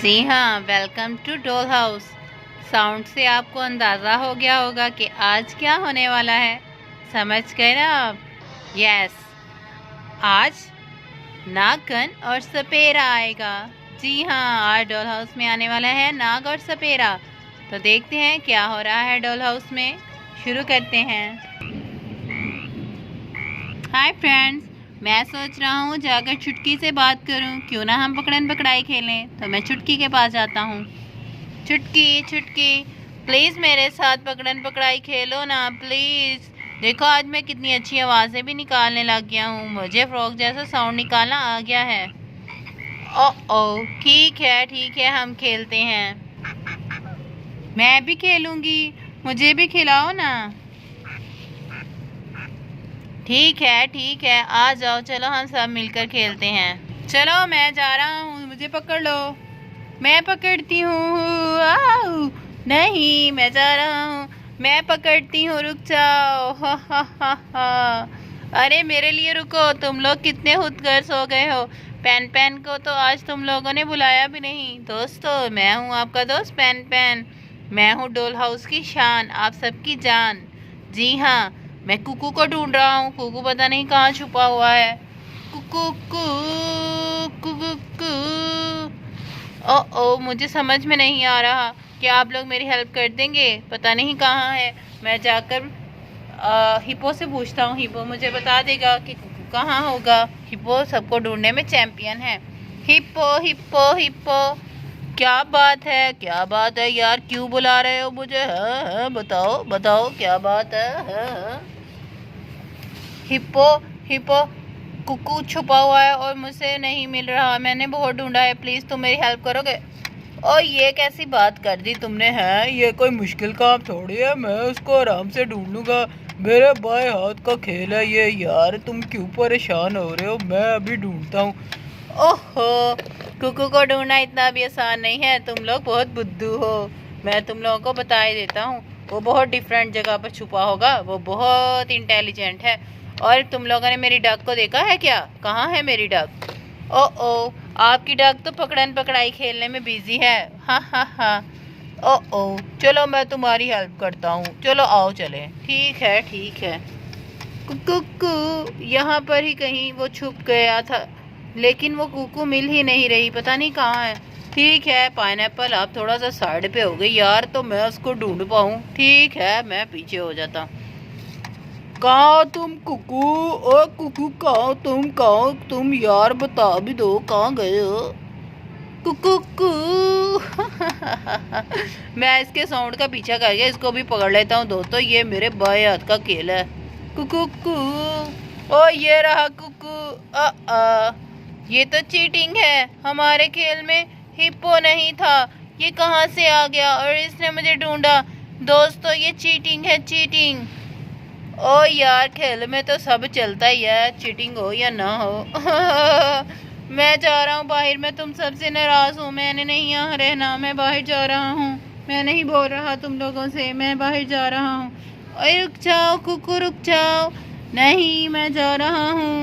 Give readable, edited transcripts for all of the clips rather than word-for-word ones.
जी हाँ, welcome to doll house. साउंड से आपको अंदाज़ा हो गया होगा कि आज क्या होने वाला है। समझ गए ना आप? यस, आज नागन और सपेरा आएगा। जी हाँ, आज डॉल हाउस में आने वाला है नाग और सपेरा। तो देखते हैं क्या हो रहा है डॉल हाउस में। शुरू करते हैं। हाय फ्रेंड्स, मैं सोच रहा हूँ जाकर चुटकी से बात करूँ। क्यों ना हम पकड़न पकड़ाई खेलें। तो मैं चुटकी के पास जाता हूँ। चुटकी चुटकी, प्लीज़ मेरे साथ पकड़न पकड़ाई खेलो ना प्लीज़। देखो आज मैं कितनी अच्छी आवाज़ें भी निकालने लग गया हूँ। मुझे फ्रॉग जैसा साउंड निकालना आ गया है। ओ ठीक है हम खेलते हैं। मैं भी खेलूँगी, मुझे भी खिलाओ ना। ठीक है आ जाओ, चलो हम सब मिलकर खेलते हैं। चलो मैं जा रहा हूँ, मुझे पकड़ लो। मैं पकड़ती हूँ। नहीं, मैं जा रहा हूँ। मैं पकड़ती हूँ, रुक जाओ। हा। अरे मेरे लिए रुको, तुम लोग कितने हुतगर्स हो गए हो। पेन पेन को तो आज तुम लोगों ने बुलाया भी नहीं। दोस्तों, मैं हूँ आपका दोस्त पेन पेन। मैं हूँ डोल हाउस की शान, आप सबकी जान। जी हाँ, मैं कुकू को ढूंढ रहा हूँ। कुकू पता नहीं कहाँ छुपा हुआ है। कुकू कू कुकू कू। ओ मुझे समझ में नहीं आ रहा। क्या आप लोग मेरी हेल्प कर देंगे? पता नहीं कहाँ है। मैं जाकर हिप्पो से पूछता हूँ। हिप्पो मुझे बता देगा कि कुकू कहाँ होगा। हिप्पो सबको ढूंढने में चैंपियन है। हिप्पो हिप्पो हिप्पो, क्या बात है यार, क्यों बुला रहे हो मुझे? हाँ, बताओ बताओ क्या बात है। हाँ। हिप्पो हिप्पो, कुकू छुपा हुआ है और मुझसे नहीं मिल रहा। मैंने बहुत ढूंढा है, प्लीज़ तुम मेरी हेल्प करोगे? और ये कैसी बात कर दी तुमने? है ये कोई मुश्किल काम थोड़ी है, मैं उसको आराम से ढूंढ लूँगा। मेरे बाएं हाथ का खेल है ये। यार तुम क्यों परेशान हो रहे हो, मैं अभी ढूंढता हूँ। ओहो, कुकू को ढूंढना इतना भी आसान नहीं है। तुम लोग बहुत बुद्धू हो। मैं तुम लोगों को बता ही देता हूँ। वो बहुत डिफरेंट जगह पर छुपा होगा। वो बहुत इंटेलिजेंट है। और तुम लोगों ने मेरी डक को देखा है क्या? कहाँ है मेरी डक? ओ आपकी डक तो पकड़न पकड़ाई खेलने में बिजी है। हा। ओ चलो मैं तुम्हारी हेल्प करता हूँ। चलो आओ चले। ठीक है। कुकू यहाँ पर ही कहीं वो छुप गया था, लेकिन वो कुकू मिल ही नहीं रही। पता नहीं कहाँ है। ठीक है पाइनएप्पल, आप थोड़ा सा साइड पे हो गई यार, तो मैं उसको ढूंढ पाऊँ। ठीक है मैं पीछे हो जाता। कहाँ तुम कुकू? ओ कुकू कहाँ तुम यार, बता भी दो कहाँ गए हो? कुकू मैं इसके साउंड का पीछा करके इसको भी पकड़ लेता हूँ। दोस्तों ये मेरे बाएं हाथ का खेल है। कुकू ओ ये रहा कुकू। ये तो चीटिंग है। हमारे खेल में हिप्पो नहीं था, ये कहाँ से आ गया और इसने मुझे ढूंढा। दोस्तों ये चीटिंग है, चीटिंग। ओ यार खेल में तो सब चलता ही है, चीटिंग हो या ना हो। मैं जा रहा हूँ बाहर। मैं तुम सबसे नाराज हूँ। मैंने नहीं यहाँ रहना, मैं बाहर जा रहा हूँ। मैं नहीं बोल रहा तुम लोगों से, मैं बाहर जा रहा हूँ। अरे रुक जाओ कुकू, रुक जाओ। नहीं, मैं जा रहा हूँ।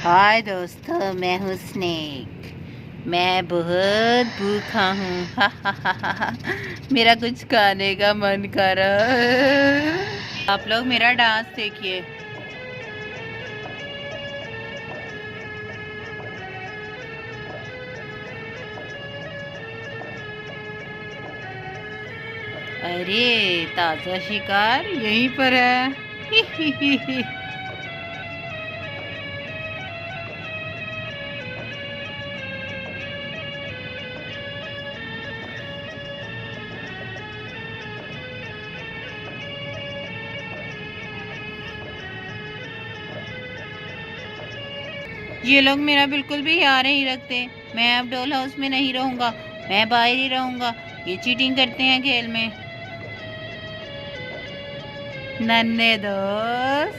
हाय दोस्तों, मैं हूँ स्नेक। मैं बहुत भूखा हूँ। मेरा कुछ खाने का मन कर रहा है। आप लोग मेरा डांस देखिए। अरे ताजा शिकार यहीं पर है। ये लोग मेरा बिल्कुल भी ख्याल नहीं रखते। मैं अब डॉल हाउस में नहीं रहूंगा, मैं बाहर ही रहूंगा। ये चीटिंग करते हैं खेल में। नन्हे दोस्त।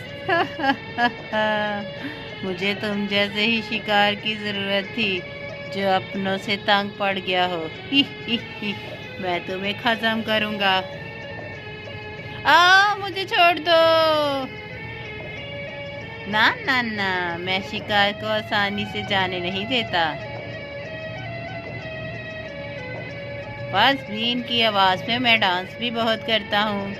मुझे तुम जैसे ही शिकार की जरूरत थी, जो अपनों से तंग पड़ गया हो। मैं तुम्हें खत्म करूंगा। मुझे छोड़ दो। ना ना ना, मैं शिकार को आसानी से जाने नहीं देता। बस बीन की आवाज में मैं डांस भी बहुत करता हूँ।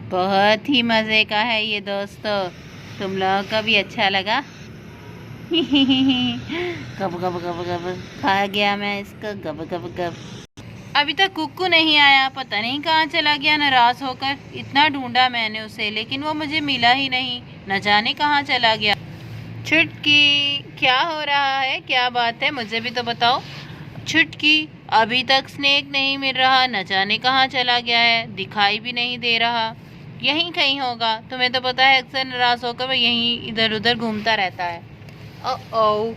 बहुत ही मजे का है ये दोस्तों, तुम लोगों को भी अच्छा लगा? गब गब गब गब खा गया मैं इसको, गब गब गब। अभी तक कुक्कू नहीं आया, पता नहीं कहाँ चला गया नाराज होकर। इतना ढूंढा मैंने उसे लेकिन वो मुझे मिला ही नहीं, न जाने कहाँ चला गया। छुटकी, क्या हो रहा है, क्या बात है, मुझे भी तो बताओ। छुटकी, अभी तक स्नेक नहीं मिल रहा, न जाने कहाँ चला गया है, दिखाई भी नहीं दे रहा। यहीं कहीं होगा, तुम्हें तो पता है अक्सर नाराज होकर वो यहीं इधर उधर घूमता रहता है। ओ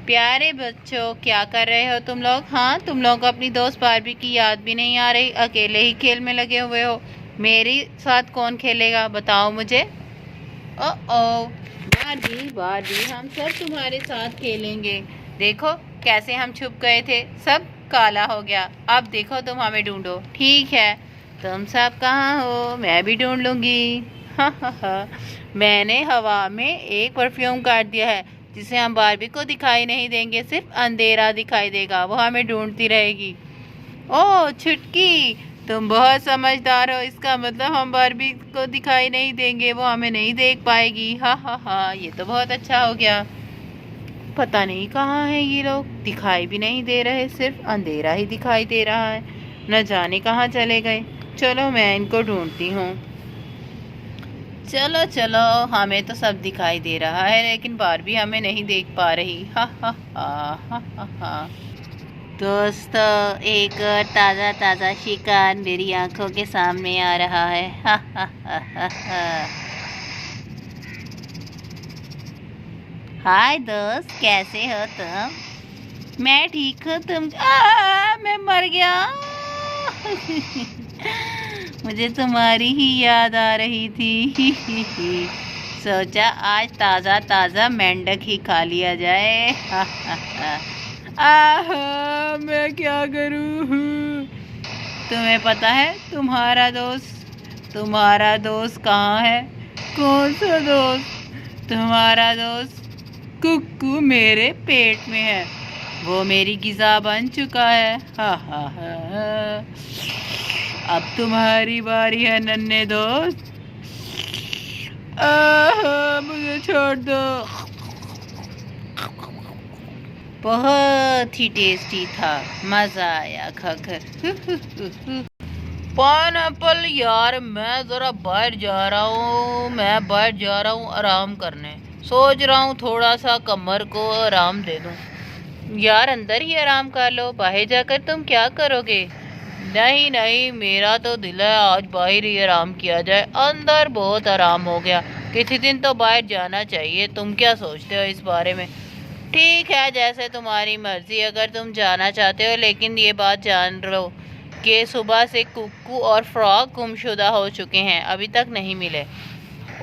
प्यारे बच्चों, क्या कर रहे हो तुम लोग? हाँ, तुम लोग को अपनी दोस्त बारबी की याद भी नहीं आ रही, अकेले ही खेल में लगे हुए हो। मेरे साथ कौन खेलेगा, बताओ मुझे। ओ बारबी बारबी, हम सब तुम्हारे साथ खेलेंगे। देखो कैसे हम छुप गए थे, सब काला हो गया। अब देखो तुम हमें ढूंढो। ठीक है, तुम सब कहाँ हो, मैं भी ढूंढ लूंगी। मैंने हवा में एक परफ्यूम काट दिया है जिसे हम बारबी को दिखाई नहीं देंगे, सिर्फ अंधेरा दिखाई देगा, वो हमें ढूंढती रहेगी। ओह छुटकी, तुम बहुत समझदार हो, इसका मतलब हम बारबी को दिखाई नहीं देंगे, वो हमें नहीं देख पाएगी। हा हा हा, ये तो बहुत अच्छा हो गया। पता नहीं कहाँ है ये लोग, दिखाई भी नहीं दे रहे, सिर्फ अंधेरा ही दिखाई दे रहा है, न जाने कहाँ चले गए। चलो मैं इनको ढूंढती हूँ। चलो चलो, हमें तो सब दिखाई दे रहा है लेकिन बारबी हमें नहीं देख पा रही। हा हा हा हा हा हा। दोस्तों, एक और ताज़ा ताज़ा शिकार मेरी आंखों के सामने आ रहा है। हा हा हा हा हा। हाय दोस्त, कैसे हो तुम? मैं ठीक हूँ, तुम? मैं मर गया। मुझे तुम्हारी ही याद आ रही थी। सोचा आज ताज़ा ताज़ा मेंढक ही खा लिया जाए। मैं क्या करूँ? तुम्हें पता है तुम्हारा दोस्त कहाँ है? कौन सा दोस्त? तुम्हारा दोस्त कुक्कू मेरे पेट में है, वो मेरी गिज़ा बन चुका है। हा हा हा। अब तुम्हारी बारी है नन्हे दोस्त। मुझे छोड़ दो। बहुत ही टेस्टी था, मजा आया खाकर। पाइनएप्पल यार, मैं जरा बाहर जा रहा हूँ आराम करने। सोच रहा हूँ थोड़ा सा कमर को आराम दे दूँ। यार अंदर ही आराम कर लो, बाहर जाकर तुम क्या करोगे? नहीं नहीं, मेरा तो दिल है आज बाहर ही आराम किया जाए, अंदर बहुत आराम हो गया, किसी दिन तो बाहर जाना चाहिए। तुम क्या सोचते हो इस बारे में? ठीक है, जैसे तुम्हारी मर्जी, अगर तुम जाना चाहते हो, लेकिन ये बात जान लो कि सुबह से कुक्कू और फ्रॉग गुमशुदा हो चुके हैं, अभी तक नहीं मिले।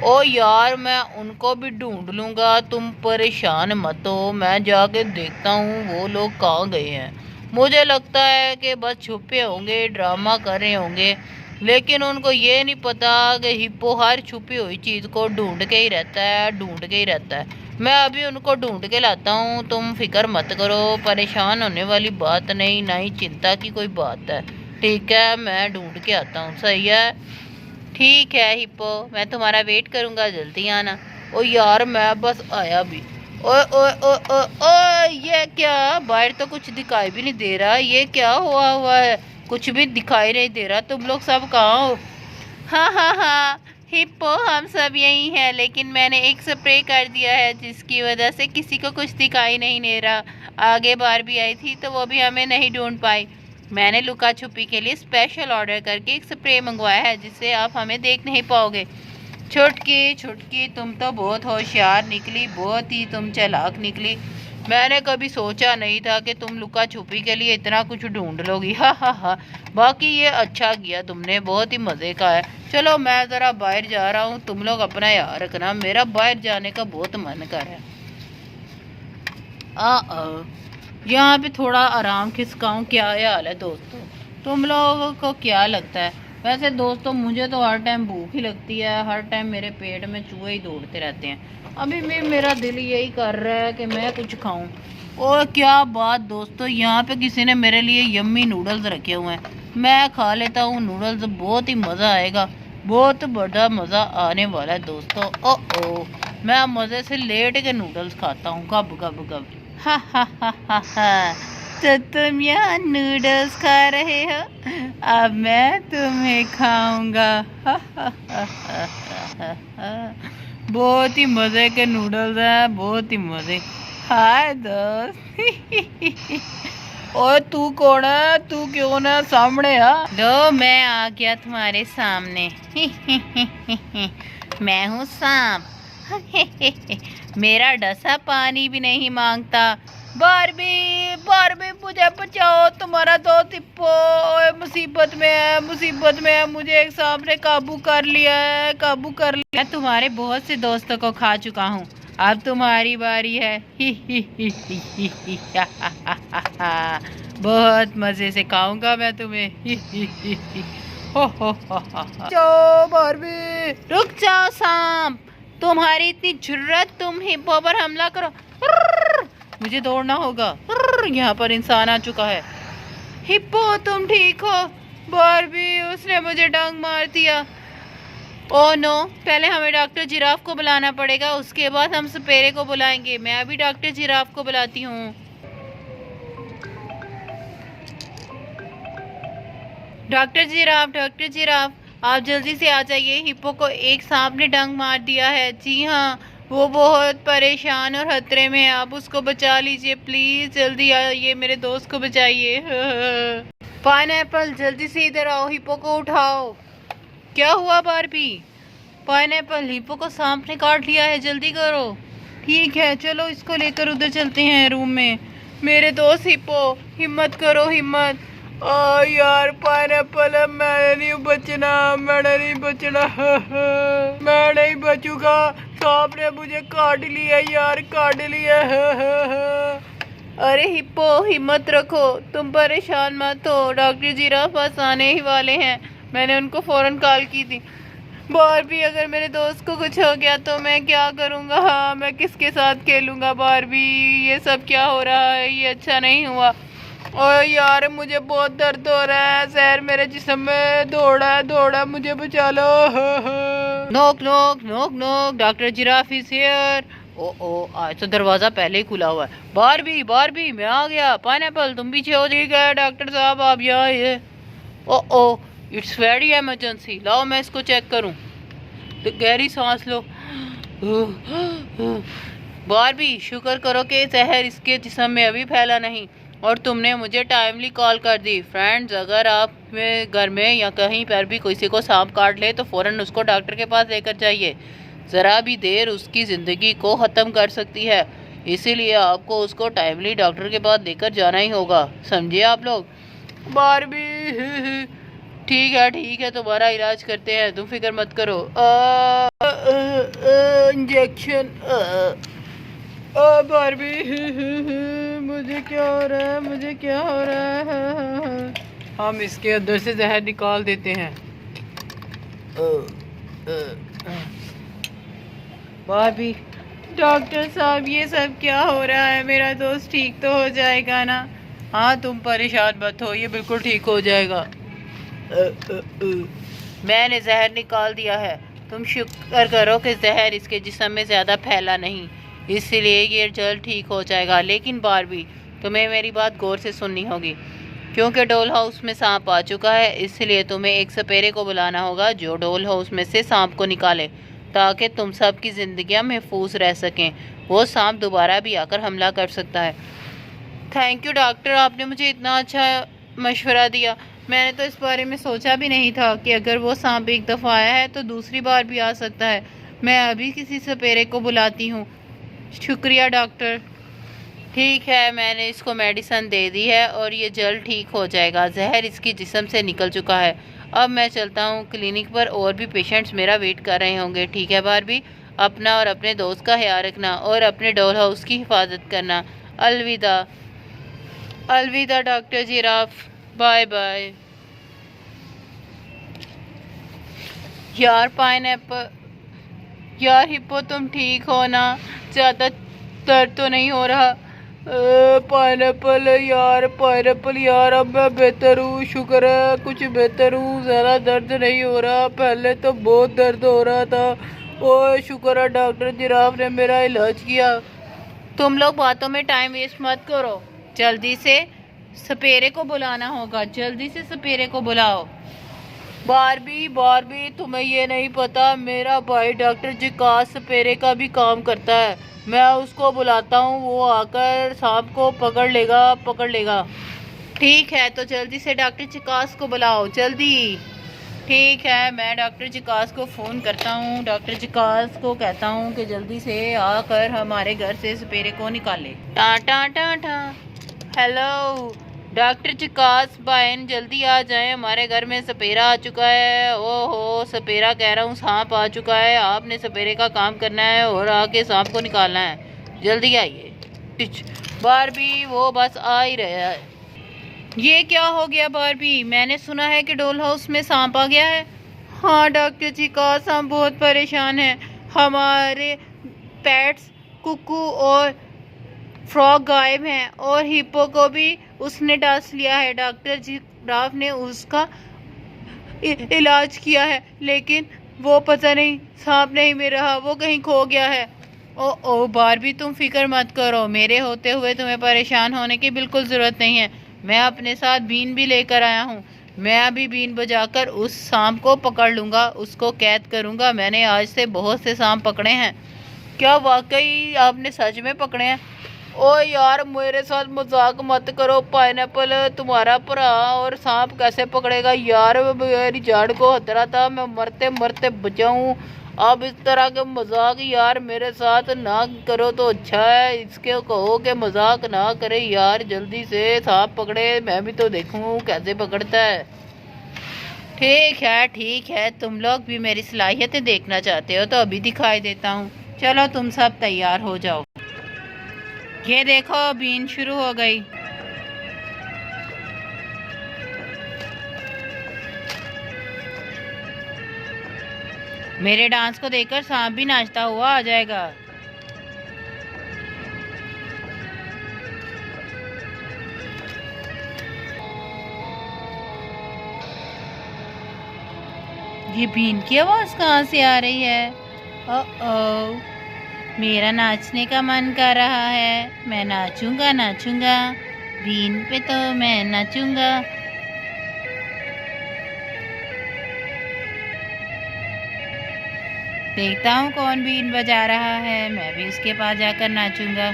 ओ यार, मैं उनको भी ढूंढ लूँगा, तुम परेशान मत हो, मैं जाके देखता हूँ वो लोग कहाँ गए हैं। मुझे लगता है कि बस छुपे होंगे, ड्रामा कर रहे होंगे, लेकिन उनको ये नहीं पता कि हिप्पो हर छुपी हुई चीज़ को ढूंढ के ही रहता है। मैं अभी उनको ढूंढ के लाता हूँ, तुम फिक्र मत करो, परेशान होने वाली बात नहीं, ना ही चिंता की कोई बात है। ठीक है, मैं ढूंढ के आता हूँ, सही है? ठीक है हिप्पो, मैं तुम्हारा वेट करूँगा, जल्दी आना। ओ यार, मैं बस आया भी। ओ ओ ओ ओ ओ, ये क्या, बाहर तो कुछ दिखाई भी नहीं दे रहा, ये क्या हुआ है? कुछ भी दिखाई नहीं दे रहा, तुम लोग सब कहाँ हो? हाँ हाँ हाँ हिप्पो, हम सब यही हैं, लेकिन मैंने एक स्प्रे कर दिया है जिसकी वजह से किसी को कुछ दिखाई नहीं दे रहा। आगे बार भी आई थी तो वो भी हमें नहीं ढूंढ पाई। मैंने लुका छुपी के लिए स्पेशल ऑर्डर करके एक स्प्रे मंगवाया है जिससे आप हमें देख नहीं पाओगे। छुटकी छुटकी, तुम तो बहुत होशियार निकली, बहुत ही तुम चालाक निकली। मैंने कभी सोचा नहीं था कि तुम लुका छुपी के लिए इतना कुछ ढूंढ लोगी। हा हा हा। बाकी ये अच्छा किया तुमने, बहुत ही मज़े का है। चलो मैं ज़रा बाहर जा रहा हूँ, तुम लोग अपना याद रखना, मेरा बाहर जाने का बहुत मन कर है। यहाँ पे थोड़ा आराम खिसकाऊँ, क्या हाल है दोस्तों? तुम लोगों को क्या लगता है वैसे दोस्तों मुझे तो हर टाइम भूख ही लगती है, हर टाइम मेरे पेट में चूहे ही दौड़ते रहते हैं। अभी भी मेरा दिल यही कर रहा है कि मैं कुछ खाऊं। और क्या बात दोस्तों, यहाँ पे किसी ने मेरे लिए यम्मी नूडल्स रखे हुए हैं। मैं खा लेता हूँ नूडल्स, बहुत ही मज़ा आएगा, बहुत बड़ा मज़ा आने वाला है दोस्तों। ओ मैं मज़े से लेट के नूडल्स खाता हूँ, कब कब कब। हा हा हा हा हा। तो तुम यहाँ नूडल्स खा रहे हो, अब मैं तुम्हें खाऊंगा। बहुत ही मजे के नूडल्स हैं, बहुत ही मजे। हाय दोस्त। और तू कौन है, तू क्यों ना सामने आ? लो मैं आ गया तुम्हारे सामने। मैं हूँ सांप। मेरा डसा पानी भी नहीं मांगता। बारबी बारबी मुझे बचाओ, तुम्हारा दोस्त हिप्पो मुसीबत में है, मुसीबत में है। मुझे एक सांप ने काबू कर लिया है, काबू कर लिया। मैं तुम्हारे बहुत से दोस्तों को खा चुका हूँ, अब तुम्हारी बारी है। बहुत मजे से खाऊंगा मैं तुम्हें। जाओ बारबी। रुक जाओ सांप, तुम्हारी इतनी जुर्रत, तुम हिप्पो पर हमला करो। मुझे दौड़ना होगा। यहाँ पर इंसान आ चुका है। हिप्पो तुम ठीक हो? बारबी उसने मुझे डंक मार दिया। ओह नो, पहले हमें डॉक्टर जिराफ को बुलाना पड़ेगा, उसके बाद हम सपेरे को बुलाएंगे। मैं अभी डॉक्टर जिराफ को बुलाती हूँ। डॉक्टर जिराफ आप जल्दी से आ जाइए, हिप्पो को एक सांप ने डंक मार दिया है। जी हाँ, वो बहुत परेशान और खतरे में है, आप उसको बचा लीजिए प्लीज, जल्दी आइए, मेरे दोस्त को बचाइए। पाइनएप्पल जल्दी से इधर आओ, हिप्पो को उठाओ। क्या हुआ बारबी? पाइनएप्पल, हिप्पो को सांप ने काट लिया है, जल्दी करो। ठीक है चलो इसको लेकर उधर चलते हैं रूम में। मेरे दोस्त हिप्पो, हिम्मत करो हिम्मत। यार पाइनएप्पल, मैं नहीं बचना, मैंने नहीं बचना। मैं नहीं बचूंगा, सांप ने मुझे काट लिया यार, काट लिया। अरे हिप्पो हिम्मत रखो, तुम परेशान मत हो, डॉक्टर जिराफ पास आने ही वाले हैं, मैंने उनको फौरन कॉल की थी। बारबी अगर मेरे दोस्त को कुछ हो गया तो मैं क्या करूँगा? हाँ, मैं किसके साथ खेलूँगा बारबी? ये सब क्या हो रहा है, ये अच्छा नहीं हुआ। और यार मुझे बहुत दर्द हो रहा है, जहर मेरे जिस्म में दौड़ा, मुझे बचा लो। नोक नोक नोक नोक, डॉक्टर जिराफ इज हियर। ओ आज तो दरवाजा पहले ही खुला हुआ है। बारबी मैं आ गया। पाइनएप्पल तुम पीछे हो। ठीक है डॉक्टर साहब आप यहाँ आइए। ओ इट्स वेरी इमरजेंसी, लाओ मैं इसको चेक करूँ। तो गहरी सांस लो। बारबी शुक्र करो कि जहर इसके जिस्म में अभी फैला नहीं और तुमने मुझे टाइमली कॉल कर दी। फ्रेंड्स, अगर आप में घर में या कहीं पर भी किसी को सांप काट ले तो फ़ौरन उसको डॉक्टर के पास लेकर जाइए। ज़रा भी देर उसकी ज़िंदगी को ख़त्म कर सकती है, इसीलिए आपको उसको टाइमली डॉक्टर के पास लेकर जाना ही होगा, समझिए आप लोग। बारबी ठीक है तुम्हारा इलाज करते हैं, तुम फिक्र मत करो। इंजेक्शन। बारबी मुझे क्या हो रहा है? हम इसके अंदर से जहर निकाल देते हैं। बारबी डॉक्टर साहब ये सब क्या हो रहा है? मेरा दोस्त ठीक तो हो जाएगा ना? हाँ तुम परेशान मत हो, ये बिल्कुल ठीक हो जाएगा। मैंने जहर निकाल दिया है, तुम शुक्र करो कि जहर इसके जिस्म में ज़्यादा फैला नहीं, इसलिए ये जल्द ठीक हो जाएगा। लेकिन बारबी तुम्हें मेरी बात गौर से सुननी होगी, क्योंकि डोल हाउस में सांप आ चुका है, इसलिए तुम्हें एक सपेरे को बुलाना होगा जो डोल हाउस में से सांप को निकाले, ताकि तुम सब की ज़िंदगियाँ महफूज रह सकें। वो सांप दोबारा भी आकर हमला कर सकता है। थैंक यू डॉक्टर, आपने मुझे इतना अच्छा मशवरा दिया। मैंने तो इस बारे में सोचा भी नहीं था कि अगर वो सांप एक दफ़ा आया है तो दूसरी बार भी आ सकता है। मैं अभी किसी सपेरे को बुलाती हूँ। शुक्रिया डॉक्टर। ठीक है, मैंने इसको मेडिसिन दे दी है और ये जल्द ठीक हो जाएगा, जहर इसकी जिस्म से निकल चुका है। अब मैं चलता हूँ क्लिनिक पर, और भी पेशेंट्स मेरा वेट कर रहे होंगे। ठीक है बारबी, अपना और अपने दोस्त का ख्याल रखना और अपने डॉल हाउस की हिफाजत करना। अलविदा। अलविदा डॉक्टर जिराफ, बाय बाय। यार पाइनएप्पल, यार हिप्पो तुम ठीक हो ना? ज़्यादा दर्द तो नहीं हो रहा? पाइनएप्पल यार, पाइनएप्पल यार, अब मैं बेहतर हूँ, शुक्र है कुछ बेहतर हूँ, ज़्यादा दर्द नहीं हो रहा, पहले तो बहुत दर्द हो रहा था। ओह शुक्र है डॉक्टर जिराफ ने मेरा इलाज किया। तुम लोग बातों में टाइम वेस्ट मत करो, जल्दी से सपेरे को बुलाना होगा, जल्दी से सपेरे को बुलाओ। बारबी बारबी, तुम्हें ये नहीं पता, मेरा भाई डॉक्टर जिकास सपेरे का भी काम करता है। मैं उसको बुलाता हूँ, वो आकर सांप को पकड़ लेगा, पकड़ लेगा। ठीक है, तो जल्दी से डॉक्टर जिकास को बुलाओ, जल्दी। ठीक है, मैं डॉक्टर जिकास को फ़ोन करता हूँ, डॉक्टर जिकास को कहता हूँ कि जल्दी से आकर हमारे घर से सपेरे को निकाले। टा टा टा टा। हेलो डॉक्टर जिकास बाइन, जल्दी आ जाए, हमारे घर में सपेरा आ चुका है। ओहो सपेरा कह रहा हूँ, सांप आ चुका है, आपने सपेरे का काम करना है और आके सांप को निकालना है, जल्दी आइए। टिच बारबी, वो बस आ ही रहा है। ये क्या हो गया बारबी? मैंने सुना है कि डॉल हाउस में सांप आ गया है। हाँ डॉक्टर जिकास, हम बहुत परेशान हैं, हमारे पेट्स कुकू और फ्रॉग गायब हैं और हिप्पो को भी उसने डांस लिया है। डॉक्टर जिराफ ने उसका इलाज किया है, लेकिन वो पता नहीं सांप नहीं मिल रहा, वो कहीं खो गया है। ओ बारबी, तुम फिक्र मत करो, मेरे होते हुए तुम्हें परेशान होने की बिल्कुल ज़रूरत नहीं है। मैं अपने साथ बीन भी लेकर आया हूँ, मैं अभी बीन बजाकर उस सांप को पकड़ लूँगा, उसको कैद करूँगा। मैंने आज से बहुत से सांप पकड़े हैं। क्या वाकई आपने सच में पकड़े हैं? ओ यार मेरे साथ मजाक मत करो, पाइनएप्पल तुम्हारा भरा और सांप कैसे पकड़ेगा यार? मेरी जान को खतरा था, मैं मरते मरते बचाऊं। अब इस तरह के मजाक यार मेरे साथ ना करो तो अच्छा है, इसके कहो कि मजाक ना करे यार, जल्दी से सांप पकड़े, मैं भी तो देखूं कैसे पकड़ता है। ठीक है, तुम लोग भी मेरी सलाहियतें देखना चाहते हो तो अभी दिखाई देता हूँ। चलो तुम सब तैयार हो जाओ। ये देखो बीन शुरू हो गई। मेरे डांस को देखकर सांप भी नाचता हुआ आ जाएगा। ये बीन की आवाज कहाँ से आ रही है? ओ मेरा नाचने का मन कर रहा है, मैं नाचूंगा नाचूंगा, बीन पे तो मैं नाचूंगा। देखता हूँ कौन बीन बजा रहा है, मैं भी उसके पास जाकर नाचूंगा।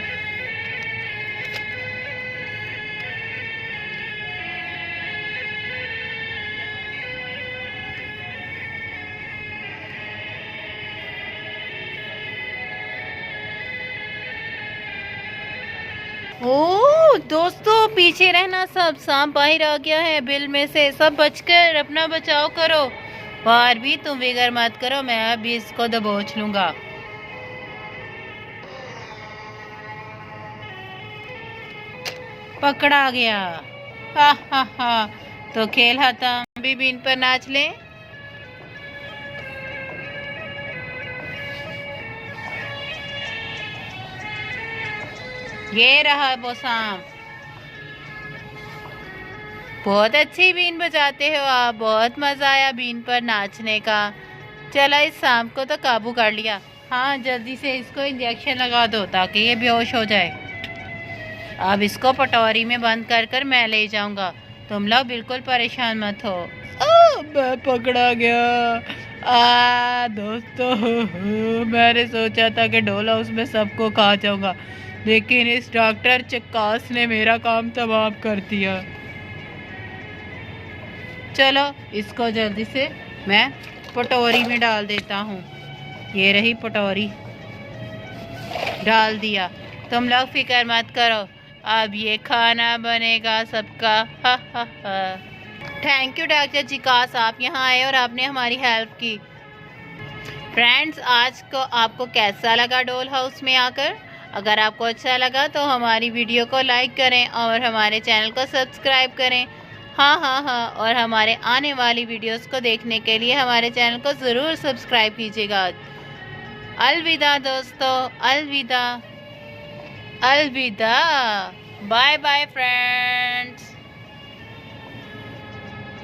ओ दोस्तों पीछे रहना सब, सांप बाहर आ गया है बिल में से, सब बचकर अपना बचाव करो। बार भी तुम फिक्र मत करो, मैं अभी इसको दबोच लूंगा। पकड़ा गया। हा तो खेल खत्म, भी बीन पर नाच ले। ये रहा वो सांप। बहुत अच्छी बीन बजाते हो आप, बहुत मजा आया बीन पर नाचने का। चला इस सांप को तो काबू कर लिया। हाँ जल्दी से इसको इंजेक्शन लगा दो ताकि ये बेहोश हो जाए। अब इसको पटोरी में बंद कर कर मैं ले जाऊंगा, तुम लोग बिल्कुल परेशान मत हो। मैं पकड़ा गया। दोस्तों मैंने सोचा था कि डॉल हाउस में सबको खा जाऊंगा, लेकिन इस डॉक्टर जिकास ने मेरा काम तमाम कर दिया। चलो इसको जल्दी से मैं पटोरी में डाल देता हूँ। ये रही पटोरी, डाल दिया। तुम लोग फिक्र मत करो, अब ये खाना बनेगा सबका। हा हा हा। थैंक यू डॉक्टर जिकास, आप यहाँ आए और आपने हमारी हेल्प की। फ्रेंड्स आज को आपको कैसा लगा डॉल हाउस में आकर? अगर आपको अच्छा लगा तो हमारी वीडियो को लाइक करें और हमारे चैनल को सब्सक्राइब करें। हाँ हाँ हाँ, और हमारे आने वाली वीडियोस को देखने के लिए हमारे चैनल को ज़रूर सब्सक्राइब कीजिएगा। अलविदा दोस्तों, अलविदा, अलविदा, बाय बाय फ्रेंड।